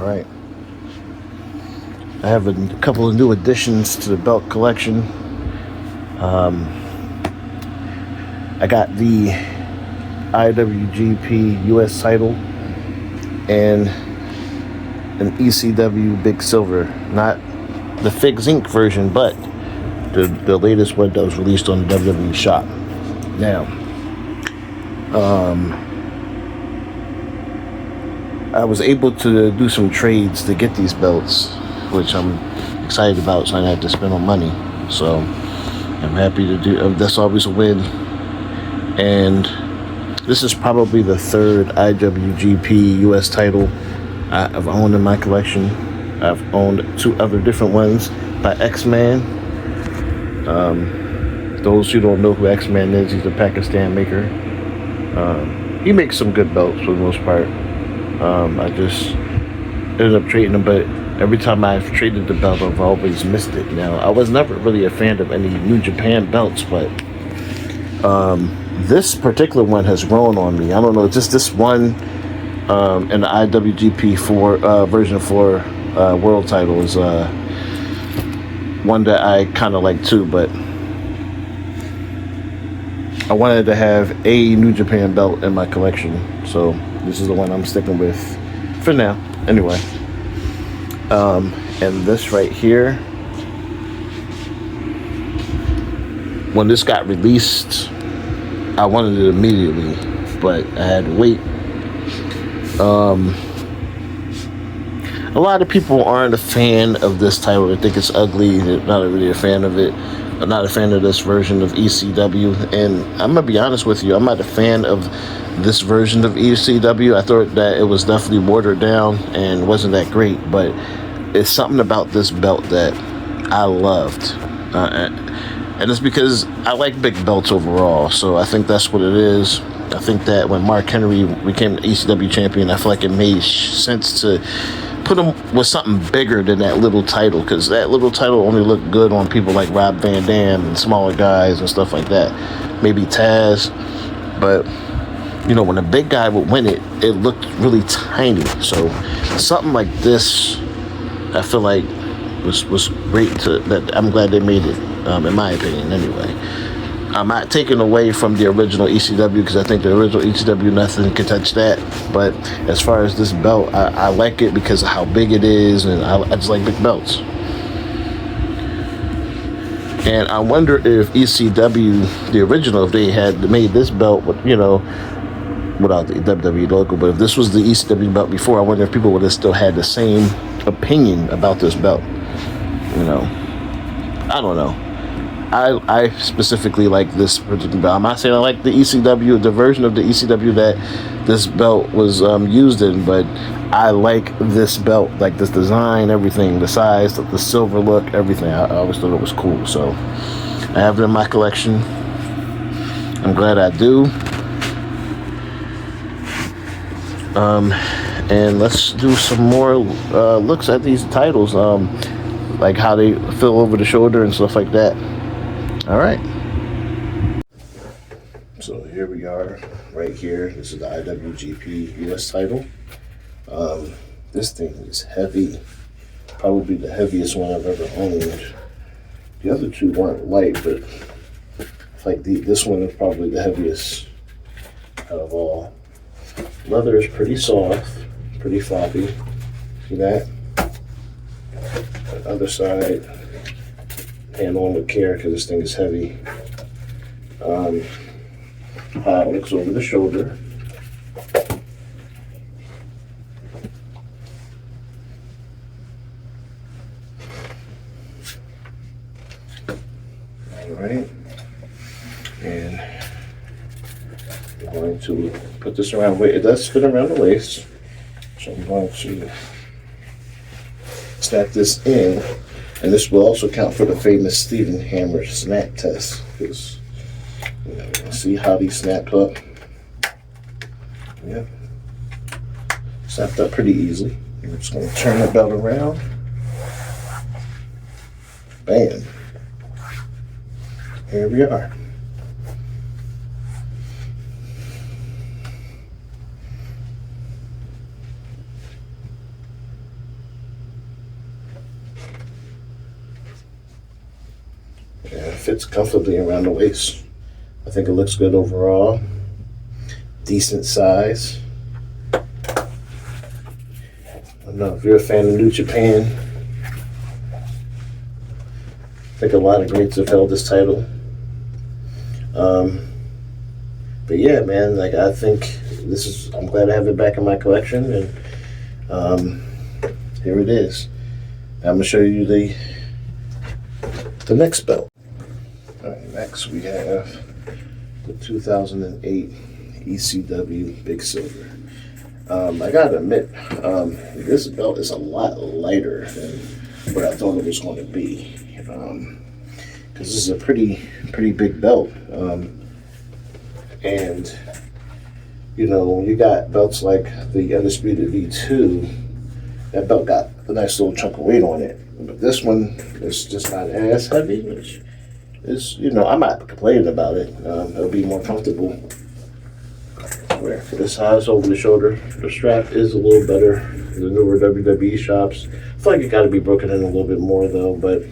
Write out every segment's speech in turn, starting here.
right. I have a couple of new additions to the belt collection. I got the IWGP US title and an ECW Big Silver. Not the Figs Inc. version, but the latest one that was released on the WWE shop. Now, I was able to do some trades to get these belts, which I'm excited about, so I didn't have to spend no money. So I'm happy to do. That's always a win. And this is probably the third IWGP US title I've owned in my collection. I've owned two other different ones by X-Man. Those who don't know who X-Man is, he's a Pakistan maker. He makes some good belts for the most part. I just ended up trading them, but every time I've traded the belt, I've always missed it. Now, I was never really a fan of any New Japan belts, but this particular one has grown on me. I don't know, just this one and the IWGP 4 version 4 world title is one that I kind of like too, but I wanted to have a New Japan belt in my collection, so this is the one I'm sticking with for now. Anyway, and this right here, when this got released, I wanted it immediately, but I had to wait. A lot of people aren't a fan of this title. They think it's ugly. They're not really a fan of it. I'm not a fan of this version of ECW. And I'm going to be honest with you, I'm not a fan of this version of ECW. I thought that it was definitely watered down and wasn't that great. But it's something about this belt that I loved. And it's because I like big belts overall. So I think that's what it is. I think that when Mark Henry became the ECW champion, I feel like it made sense to put him with something bigger than that little title, because that little title only looked good on people like Rob Van Dam and smaller guys and stuff like that. Maybe Taz. But, you know, when a big guy would win it, it looked really tiny. So something like this, I feel like was great. That I'm glad they made it, in my opinion, anyway. I'm not taking away from the original ECW, because I think the original ECW, nothing can touch that. But as far as this belt, I like it because of how big it is, and I just like big belts. And I wonder if ECW, the original, if they had made this belt, you know, without the WWE logo, but if this was the ECW belt before, I wonder if people would have still had the same opinion about this belt. You know, I don't know. I specifically like this particular belt. I'm not saying I like the ECW, the version of the ECW that this belt was used in, but I like this belt, like this design, everything, the size, the silver look, everything. I always thought it was cool, so I have it in my collection. I'm glad I do. And let's do some more looks at these titles, like how they feel over the shoulder and stuff like that. All right. So here we are, right here. This is the IWGP US title. This thing is heavy. Probably the heaviest one I've ever owned. The other two weren't light, but like this one is probably the heaviest out of all. Leather is pretty soft, pretty floppy. See that? The other side, handle with care because this thing is heavy. How it looks over the shoulder. Alright. And I'm going to put this around. It does fit around the waist. So I'm going to snap this in. And this will also count for the famous Stephen Hammer snap test. Because, you know, see how these snapped up? Yeah. Snapped up pretty easily. We're just going to turn the belt around. Bam. Here we are. and it fits comfortably around the waist. I think it looks good overall. Decent size. I don't know if you're a fan of New Japan. I think a lot of greats have held this title. But yeah, man, like I think I'm glad I have it back in my collection, and here it is. I'm gonna show you the next belt. All right, next we have the 2008 ECW Big Silver. I gotta admit, this belt is a lot lighter than what I thought it was going to be. Because this is a pretty big belt. And you know, when you got belts like the Undisputed V2, that belt got a nice little chunk of weight on it. But this one is just not as heavy, which is, you know, I'm not complaining about it. It'll be more comfortable. Where for the size over the shoulder, the strap is a little better in the newer WWE shops. I feel like it got to be broken in a little bit more though, but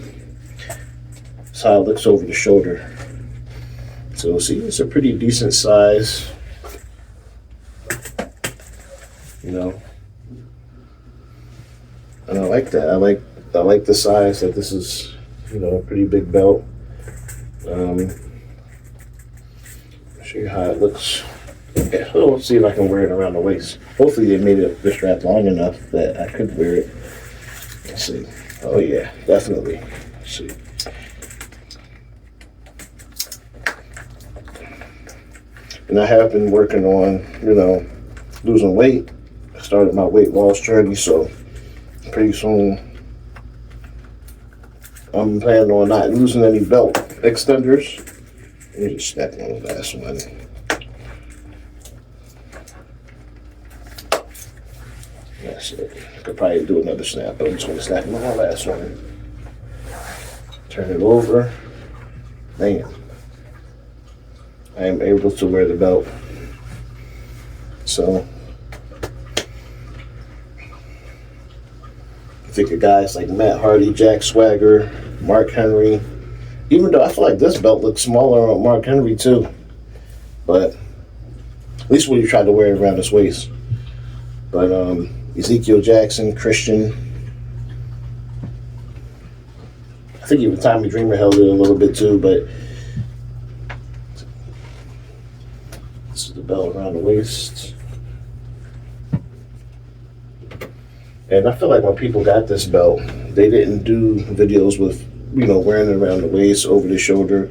that's how it looks over the shoulder. So see, it's a pretty decent size, you know, and I like that. I like the size that this is, you know, a pretty big belt. I'll show you how it looks. Yeah, so let's see if I can wear it around the waist. Hopefully they made the strap long enough that I could wear it. Let's see. Oh yeah, definitely. Let's see. And I have been working on, you know, losing weight. I started my weight loss journey, so pretty soon I'm planning on not losing any belt extenders. Let me just snap on the last one. That's it. I could probably do another snap, but I'm just going to snap on my last one. Turn it over. Bam. I am able to wear the belt. So I think of guys like Matt Hardy, Jack Swagger, Mark Henry. Even though I feel like this belt looks smaller on Mark Henry too. But at least when you try to wear it around his waist. But Ezekiel Jackson, Christian. I think even Tommy Dreamer held it a little bit too, but this is the belt around the waist. And I feel like when people got this belt, they didn't do videos with, you know, wearing it around the waist, over the shoulder.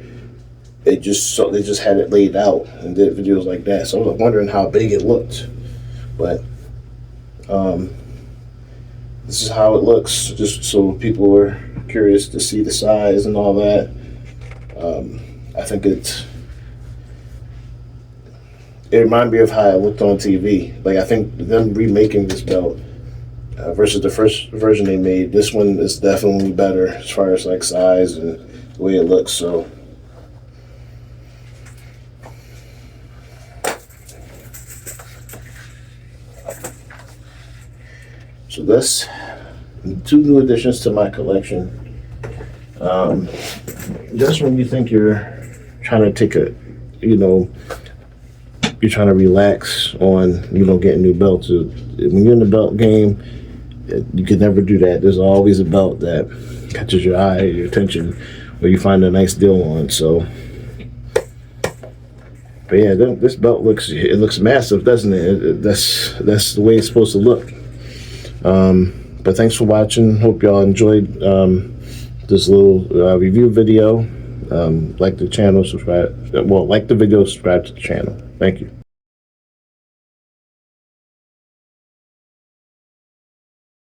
They just had it laid out and did videos like that. So I was wondering how big it looked. But this is how it looks, just so people were curious to see the size and all that. I think it reminded me of how it looked on TV. Like, I think them remaking this belt versus the first version they made, this one is definitely better as far as like size and the way it looks. So this, two new additions to my collection. Just when you think you're trying to take you're trying to relax on, getting new belts. When you're in the belt game, you can never do that. There's always a belt that catches your eye, your attention, or you find a nice deal on. So, but yeah, this belt looks massive, doesn't it? That's the way it's supposed to look. But thanks for watching. Hope y'all enjoyed this little review video. Like the channel, subscribe. Well, like the video, subscribe to the channel. Thank you.